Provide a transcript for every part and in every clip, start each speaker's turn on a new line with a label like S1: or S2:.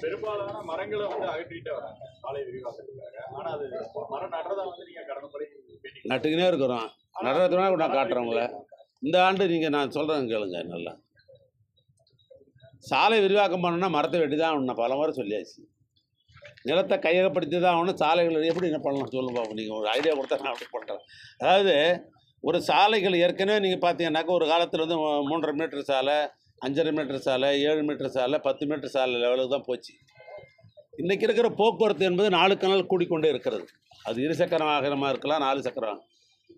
S1: பெரும்பாலான மரங்களை வந்து அகற்றிட்டே வராங்க சாலை விரிவாக்கத்துக்காக. ஆனா அது மரம் நடுறதா வந்து நீங்க கடந்த முறை
S2: நட்டுக்கினே இருக்கிறோம். நடுறதுனா நான் காட்டுறவங்கள இந்த ஆண்டு நீங்கள் நான் சொல்கிறேன் கேளுங்க. நல்லா சாலை விரிவாக்கம் பண்ணணும்னா மரத்தை வெட்டி தான் ஆகணும். பல முறை சொல்லியாச்சு. நிலத்தை கையகப்படுத்தி தான் ஆகணும். சாலைகள் எப்படி என்ன பண்ணலாம் சொல்லுங்க பாப்போம். நீங்கள் ஒரு ஐடியா கொடுத்தா நான் அப்படி பண்ணுறேன். அதாவது ஒரு சாலைகள் ஏற்கனவே நீங்கள் பார்த்தீங்கன்னாக்கா ஒரு காலத்தில் வந்து 3.5 மீட்டர் சாலை, 5.5 மீட்டர் சாலை, 7 மீட்டர் சாலை, 10 மீட்டர் சாலை லெவலுக்கு தான் போச்சு. இன்றைக்கி இருக்கிற போக்குவரத்து என்பது நாளுக்கு நாள் கூடிக்கொண்டே இருக்கிறது. அது இருசக்கர வாகனமாக இருக்கலாம், 4 சக்கரம்.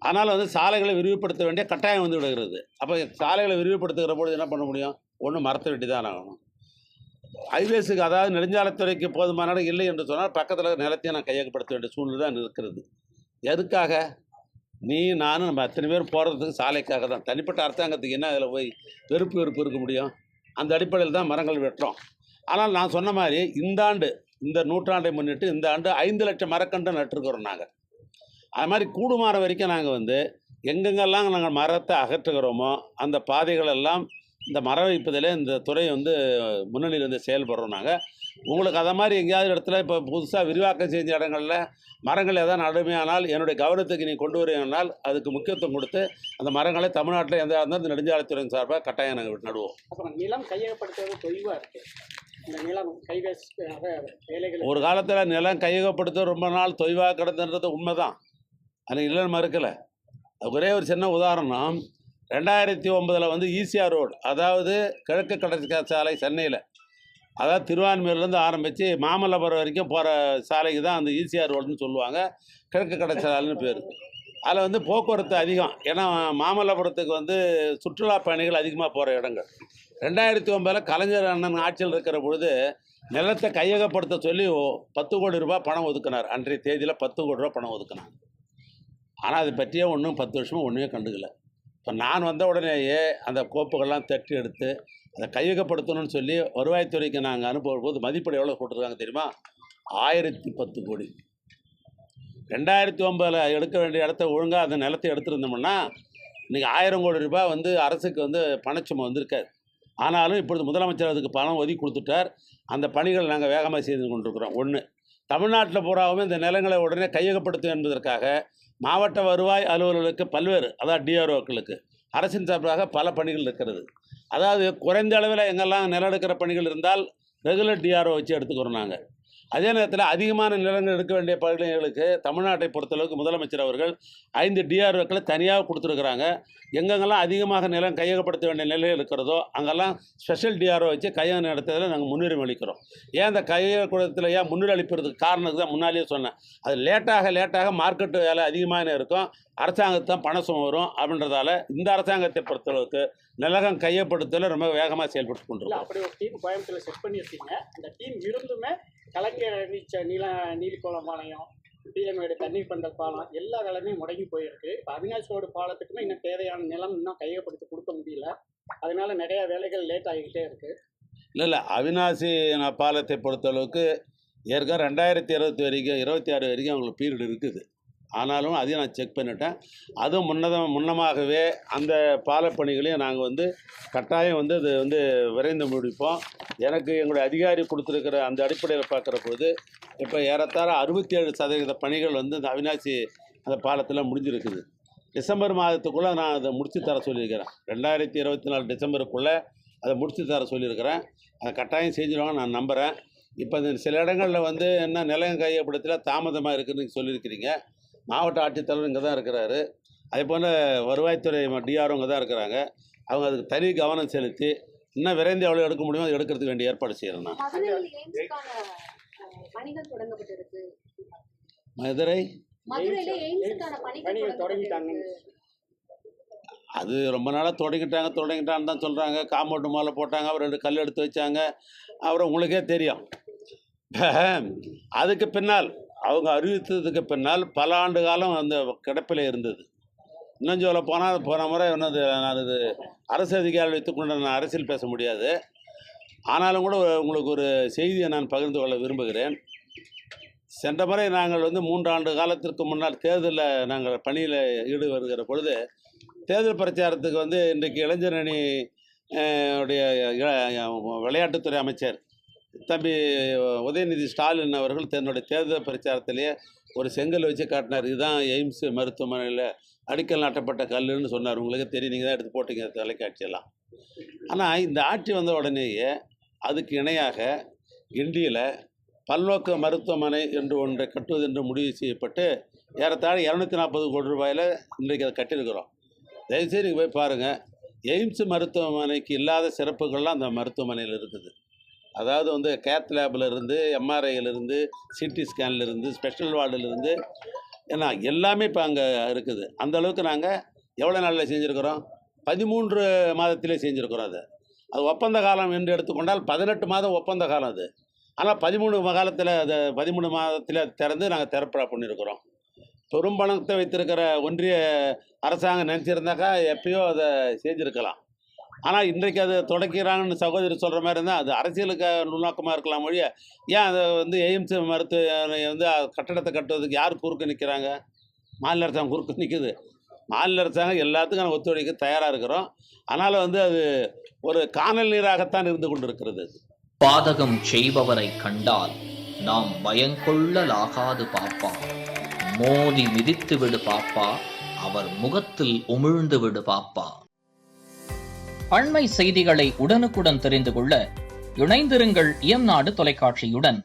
S2: ஆனால் வந்து சாலைகளை விரிவுபடுத்த வேண்டிய கட்டாயம் வந்து விடுகிறது. அப்போ சாலைகளை விரிவுபடுத்துகிற பொழுது என்ன பண்ண முடியும்? ஒன்று மரத்தை வெட்டி தான் ஆகணும். ஹைவேஸுக்கு அதாவது நெடுஞ்சாலைத்துறைக்கு போதுமான இடம் இல்லை என்று சொன்னால் பக்கத்தில் நிலத்தையும் நான் கையகப்படுத்த வேண்டிய சூழ்நிலை தான் இருக்கிறது. எதுக்காக? நீ நானும் நம்ம அத்தனை பேர் போகிறதுக்கு சாலைக்காக தான். தனிப்பட்ட அரசாங்கத்துக்கு என்ன அதில் போய் வெறுப்பு இருக்க முடியும்? அந்த அடிப்படையில் தான் மரங்கள் வெட்டுறோம். ஆனால் நான் சொன்ன மாதிரி இந்த ஆண்டு, இந்த நூற்றாண்டை முன்னிட்டு இந்த ஆண்டு 5 லட்சம் மரக்கன்று நட்டுருக்கிறோம் நாங்கள். அது மாதிரி கூடுமாற வரைக்கும் நாங்கள் வந்து எங்கெங்கெல்லாம் நாங்கள் மரத்தை அகற்றுகிறோமோ அந்த பாதைகளெல்லாம் இந்த மரம் வைப்பதில் இந்த துறை வந்து முன்னணியில் வந்து செயல்படுறோம் நாங்கள். உங்களுக்கு அதை மாதிரி எங்கேயாவது இடத்துல இப்போ புதுசாக விரிவாக்கம் செஞ்ச இடங்களில் மரங்கள் எதாவது நடுமையானால் என்னுடைய கவனத்துக்கு நீ கொண்டு வரீங்கன்னால் அதுக்கு முக்கியத்துவம் கொடுத்து அந்த மரங்களை தமிழ்நாட்டில் எந்த இருந்தாலும் இந்த நெடுஞ்சாலைத்துறையின் சார்பாக கட்டாயம் நாங்கள் நடுவோம்.
S3: அப்புறம் நிலம் கையகப்படுத்துவது தொய்வாக இருக்குது. இந்த நிலம் கைவேஸ் வேலைகள்
S2: ஒரு காலத்தில் நிலம் கையகப்படுத்த ரொம்ப நாள் தொய்வாக கிடந்துன்றது உண்மை தான். அது இல்லைன்னு மறுக்கலை. ஒரே ஒரு சின்ன உதாரணம். 2009 வந்து ஈசிஆர் ரோடு, அதாவது கிழக்கு கடற்கரை சாலை சென்னையில், அதாவது திருவான்மையூர்லேருந்து ஆரம்பித்து மாமல்லபுரம் வரைக்கும் போகிற சாலைக்கு தான் அந்த ஈசிஆர் ரோடுன்னு சொல்லுவாங்க. கிழக்கு கடற்கரை சாலைன்னு பேர். அதில் வந்து போக்குவரத்து அதிகம். ஏன்னா மாமல்லபுரத்துக்கு வந்து சுற்றுலா பயணிகள் அதிகமாக போகிற இடங்கள். 2009 கலைஞர் அண்ணன் ஆட்சியில் இருக்கிற பொழுது நிலத்தை கையகப்படுத்த சொல்லி 10 கோடி ரூபாய் பணம் ஒதுக்கினார். அன்றைய தேதியில் 10 கோடி ரூபா பணம் ஒதுக்கினார். ஆனால் அதை பற்றியே ஒன்றும் 10 வருஷமாக ஒன்றுமே கண்டுக்கல. இப்போ நான் வந்த உடனேயே அந்த கோப்புகள்லாம் தட்டி எடுத்து அதை கையகப்படுத்தணும்னு சொல்லி வருவாய்த்துறைக்கு நாங்கள் அனுப்பும் போது மதிப்பீடு எவ்வளோ போட்டிருக்காங்க தெரியுமா? 1010 கோடி. 2009 எடுக்க வேண்டிய இடத்த ஒழுங்காக அந்த நிலத்தை எடுத்துருந்தோம்னா இன்றைக்கி 1000 கோடி ரூபாய் வந்து அரசுக்கு வந்து பணச்சுமை வந்திருக்காது. ஆனாலும் இப்பொழுது முதலமைச்சர் அதுக்கு பணம் ஒதுக்கி கொடுத்துட்டார். அந்த பணிகள் நாங்கள் வேகமாக செய்து கொண்டிருக்கிறோம். ஒன்று, தமிழ்நாட்டில் பூராவும் இந்த நிலங்களை உடனே கையகப்படுத்தும் என்பதற்காக மாவட்ட வருவாய் அலுவலர்களுக்கு பல்வேறு, அதாவது டிஆர்ஓக்களுக்கு அரசின் சார்பாக பல பணிகள் இருக்கிறது. அதாவது குறைந்த அளவில் எங்கெல்லாம் நிலம் எடுக்கிற பணிகள் இருந்தால் ரெகுலர் டிஆர்ஓ வச்சு எடுத்துக்கிறோம் நாங்கள். அதே நேரத்தில் அதிகமான நிலங்கள் எடுக்க வேண்டிய பகுதிகளுக்கு தமிழ்நாட்டை பொறுத்தளவுக்கு முதலமைச்சர் அவர்கள் 5 டிஆர்ஓக்களை தனியாக கொடுத்துருக்குறாங்க. எங்கெங்கெல்லாம் அதிகமாக நிலம் கையகப்படுத்த வேண்டிய நிலையில் இருக்கிறதோ அங்கெல்லாம் ஸ்பெஷல் டிஆர்ஓ வச்சு கையக இடத்துல நாங்கள் முன்னுரிமை அளிக்கிறோம். ஏன் அந்த கையகத்தில் ஏன் முன்னுரிமை அளிப்பதுக்கு காரணத்துக்கு தான் முன்னாலேயே சொன்னேன். அது லேட்டாக மார்க்கெட்டு வேலை அதிகமாக இருக்கும், அரசாங்கத்து தான் பண சுமை வரும் அப்படின்றதால இந்த அரசாங்கத்தை பொறுத்தளவுக்கு நிலகம் கையப்படுத்தல ரொம்ப வேகமாக செயல்பட்டு கொண்டிருக்கோம்.
S3: அப்படி ஒரு டீம் கோயம்புத்தூரில் செட் பண்ணியிருக்கீங்க. அந்த டீம் இருந்துமே கலைஞர் நீச்ச நீலிக்குளம் பாளையம், டிஎம்ஏடு தண்ணீர் பந்தல் பாலம் எல்லா வேலையுமே முடங்கி போயிருக்கு. இப்போ அவினாசி ரோடு பாலத்துக்குமே இன்னும் தேவையான நிலம் இன்னும் கையகப்படுத்தி கொடுக்க முடியல. அதனால நிறைய வேலைகள் லேட் ஆகிக்கிட்டே இருக்குது.
S2: இல்லை அவினாசி பாலத்தை பொறுத்தளவுக்கு ஏற்கனவே 2026 வரைக்கும் அவங்களுக்கு பீரியட் இருக்குது. ஆனாலும் அதையும் நான் செக் பண்ணிட்டேன். அதுவும் முன்னமாகவே அந்த பாலப்பணிகளையும் நாங்கள் வந்து கட்டாயம் வந்து அது வந்து விரைந்து முடிப்போம். எனக்கு எங்களுடைய அதிகாரி கொடுத்துருக்கிற அந்த அடிப்படையில் பார்க்குற பொழுது இப்போ ஏறத்தாழ 67% பணிகள் வந்து இந்த அவினாசி அந்த பாலத்தில் முடிஞ்சிருக்குது. டிசம்பர் மாதத்துக்குள்ளே நான் அதை முடித்து தர சொல்லியிருக்கிறேன். 2024 டிசம்பருக்குள்ளே அதை முடித்து தர சொல்லியிருக்கிறேன். அதை கட்டாயம் செஞ்சிடுவாங்க நான் நம்புகிறேன். இப்போ இந்த சில இடங்களில் வந்து என்ன நிலம் கையப்படுத்தல தாமதமாக இருக்குதுன்னு சொல்லியிருக்கிறீங்க. மாவட்ட ஆட்சித்தலைவர் இங்கே தான் இருக்கிறாரு. அதே போல் வருவாய்த்துறை டிஆர்ஓ இங்கே தான் இருக்கிறாங்க. அவங்க அதுக்கு தனி கவனம் செலுத்தி இன்னும் விரைந்து எவ்வளோ எடுக்க முடியுமோ அதை எடுக்கிறதுக்கு வேண்டிய ஏற்பாடு செய்யணும். நான் மதுரை அது ரொம்ப நாளாக தொடங்கிட்டான்னு தான் சொல்கிறாங்க. காம்பவுண்டு மேலே போட்டாங்க, அப்புறம் 2 கல் எடுத்து வச்சாங்க. அப்புறம் உங்களுக்கே தெரியும். அதுக்கு பின்னால் அவங்க அறிவித்ததுக்கு பின்னால் பல ஆண்டு காலம் அந்த கிடப்பில் இருந்தது. இன்னும் சொல்ல போனால் போன முறை என்னது நான் இது அரசு அதிகாரிகள் வைத்துக்கொண்டு நான் அரசியல் பேச முடியாது. ஆனாலும் கூட உங்களுக்கு ஒரு செய்தியை நான் பகிர்ந்து கொள்ள விரும்புகிறேன். சென்ற முறை நாங்கள் வந்து 3 ஆண்டு காலத்திற்கு முன்னால் தேர்தலில் நாங்கள் பணியில் வருகிற பொழுது தேர்தல் பிரச்சாரத்துக்கு வந்து இன்றைக்கு இளைஞரணி உடைய விளையாட்டுத்துறை அமைச்சர் தம்பி உதயநிதி ஸ்டாலின் அவர்கள் தன்னுடைய தேர்தல் பிரச்சாரத்திலேயே ஒரு செங்கல் வச்சு காட்டினார். இதுதான் எய்ம்ஸ் மருத்துவமனையில் அடிக்கல் நாட்டப்பட்ட கல்லுன்னு சொன்னார். உங்களுக்கு தெரியும், நீங்கள் தான் எடுத்து போட்டீங்க தொலைக்காட்சியெல்லாம். ஆனால் இந்த ஆட்சி வந்த உடனேயே அதுக்கு இணையாக கிண்டியில் பல்நோக்கு மருத்துவமனை என்று ஒன்றை கட்டுவது என்று முடிவு செய்யப்பட்டு ஏறத்தாழ 240 கோடி ரூபாயில் இன்றைக்கு அதை கட்டியிருக்கிறோம். தயவுசெய்து நீங்கள் போய் பாருங்கள். எய்ம்ஸ் மருத்துவமனைக்கு இல்லாத சிறப்புகள்லாம் அந்த மருத்துவமனையில் இருக்குது. அதாவது வந்து கேத் லேபிலிருந்து, எம்ஆர்ஐயிலிருந்து, சிடி ஸ்கேன்லேருந்து, ஸ்பெஷல் வார்டிலிருந்து, ஏன்னா எல்லாமே இப்போ அங்கே இருக்குது. அந்த அளவுக்கு நாங்கள் எவ்வளோ நாளில் செஞ்சுருக்கிறோம்? 13 மாதத்திலே செஞ்சுருக்கிறோம். அது ஒப்பந்த காலம் என்று எடுத்துக்கொண்டால் 18 மாதம் ஒப்பந்த காலம் அது. ஆனால் 13 காலத்தில் அதை 13 மாதத்தில் திறந்து நாங்கள் திறப்படா பண்ணியிருக்கிறோம். பெரும்பணத்தை வைத்திருக்கிற ஒன்றிய அரசாங்கம் நினச்சிருந்தாக்கா எப்பயோ அதை செஞ்சுருக்கலாம். ஆனால் இன்றைக்கு அதை தொடக்கிறாங்கன்னு சகோதரி சொல்கிற மாதிரி இருந்தால் அது அரசியலுக்கு நுண்ணோக்கமாக இருக்கலாம் மொழிய. ஏன் அதை வந்து எய்ம்ஸ் மருத்துவமனை வந்து கட்டடத்தை கட்டுவதுக்கு யார் குறுக்க நிற்கிறாங்க? மாநில அரசாங்கம் குறுக்க நிற்குது. மாநில அரசாங்கம் எல்லாத்துக்கும் ஒத்துழைக்க தயாராக இருக்கிறோம். ஆனால் வந்து அது ஒரு காணல் நீராகத்தான் இருந்து கொண்டிருக்கிறது.
S4: பாதகம் செய்பவரை கண்டால் நாம் பயங்கொள்ளலாகாது பாப்பா, மோதி மிதித்து விடு பாப்பா, அவர் முகத்தில் உமிழ்ந்து விடு பாப்பா. அண்மை செய்திகளை உடனுக்குடன் தெரிந்து கொள்ள இணைந்திருங்கள் இயம்நாடு தொலைக்காட்சியுடன்.